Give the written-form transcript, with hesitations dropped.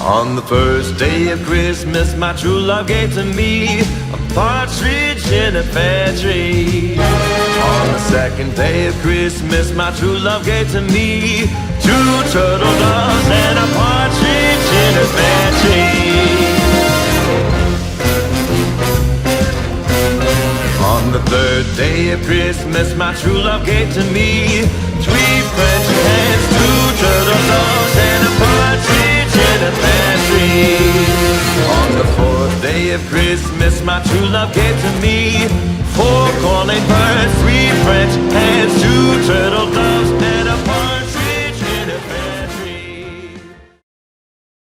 On the first day of Christmas, my true love gave to me a partridge in a pear tree. On the second day of Christmas, my true love gave to me two turtle doves and a partridge in a pear tree. On the third day of Christmas, my true love gave to me three French hens, two turtle doves, and a partridge in a pear tree. On the fourth day of Christmas, my true love gave to me four calling birds, three French hens, two turtle doves,